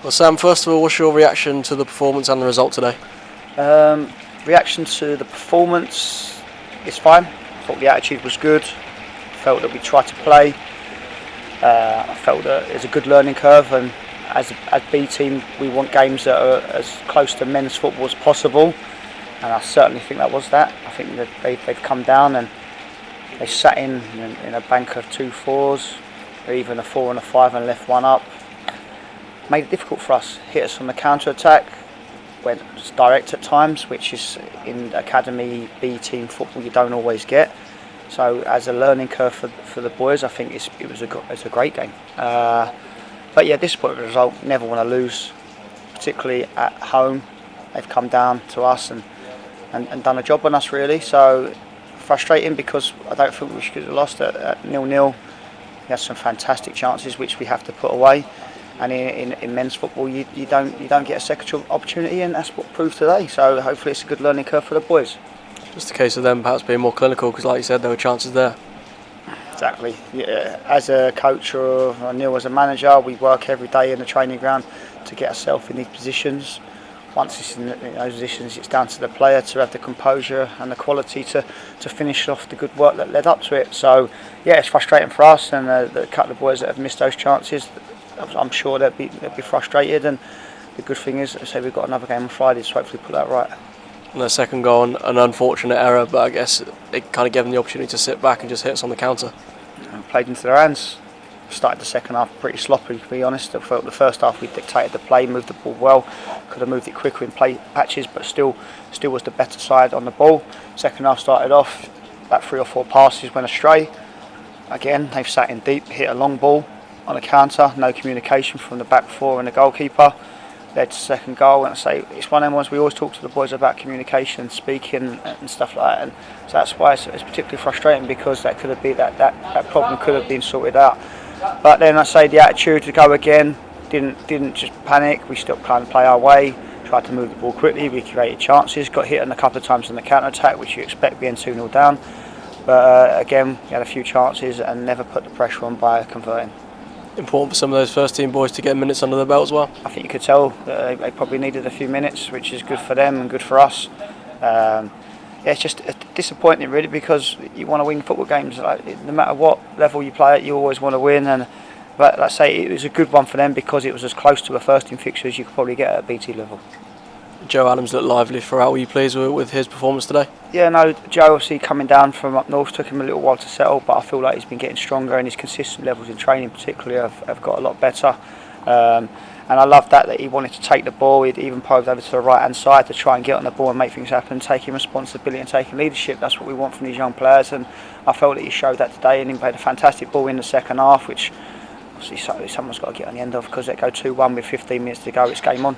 Well, Sam, first of all, what's your reaction to the performance and the result today? Reaction to the performance is fine. I thought the attitude was good. Felt that we tried to play. I felt that it's a good learning curve, and as B team, we want games that are as close to men's football as possible. And I certainly think that was that. I think that they've come down and they sat in a bank of 2-4s, or even a 4 and a 5, and left one up. Made it difficult for us. Hit us on the counter attack. Went direct at times, which is in academy B team football you don't always get. So as a learning curve for the boys, I think it was a great game. But yeah, disappointing result. Never want to lose, particularly at home. They've come down to us and done a job on us really. So frustrating because I don't think we should have lost at 0-0. We had some fantastic chances which we have to put away. And in men's football, you don't get a second opportunity, and that's what proved today. So hopefully it's a good learning curve for the boys. Just a case of them perhaps being more clinical, because like you said, there were chances there. Exactly. Yeah. As a coach or Neil as a manager, we work every day in the training ground to get ourselves in these positions. Once it's in those positions, it's down to the player to have the composure and the quality to finish off the good work that led up to it. So yeah, it's frustrating for us, and the couple of boys that have missed those chances, I'm sure they'll be frustrated. And the good thing is, say we've got another game on Friday, so hopefully put that right. And the second goal, an unfortunate error, but I guess it kind of gave them the opportunity to sit back and just hit us on the counter. Played into their hands. Started the second half pretty sloppy, to be honest. I felt the first half we dictated the play, moved the ball well, could have moved it quicker in play patches, but still was the better side on the ball. Second half started off, about 3 or 4 passes went astray. Again, they've sat in deep, hit a long ball on a counter, no communication from the back four and the goalkeeper. Led to second goal, and I say it's one of them ones we always talk to the boys about communication, speaking and stuff like that, and so that's why it's particularly frustrating, because that could have been that problem could have been sorted out. But then I say the attitude to go again, didn't just panic. We still trying to play our way, tried to move the ball quickly. We created chances, got hit on a couple of times on the counter attack, which you expect being 2-0 down. But again, we had a few chances and never put the pressure on by converting. Important for some of those first team boys to get minutes under their belt as well. I think you could tell that they probably needed a few minutes, which is good for them and good for us. Yeah, it's just disappointing really, because you want to win football games. Like, no matter what level you play at, you always want to win. But let's say it was a good one for them because it was as close to a first team fixture as you could probably get at BT level. Joe Adams looked lively throughout. Were you pleased with his performance today? Yeah, no, Joe obviously coming down from up north took him a little while to settle, but I feel like he's been getting stronger, and his consistent levels in training particularly have got a lot better. And I love that he wanted to take the ball. He'd even probed over to the right hand side to try and get on the ball and make things happen, taking responsibility and taking leadership. That's what we want from these young players, and I felt that he showed that today, and he played a fantastic ball in the second half, which obviously someone's got to get on the end of, because they go 2-1 with 15 minutes to go. It's game on.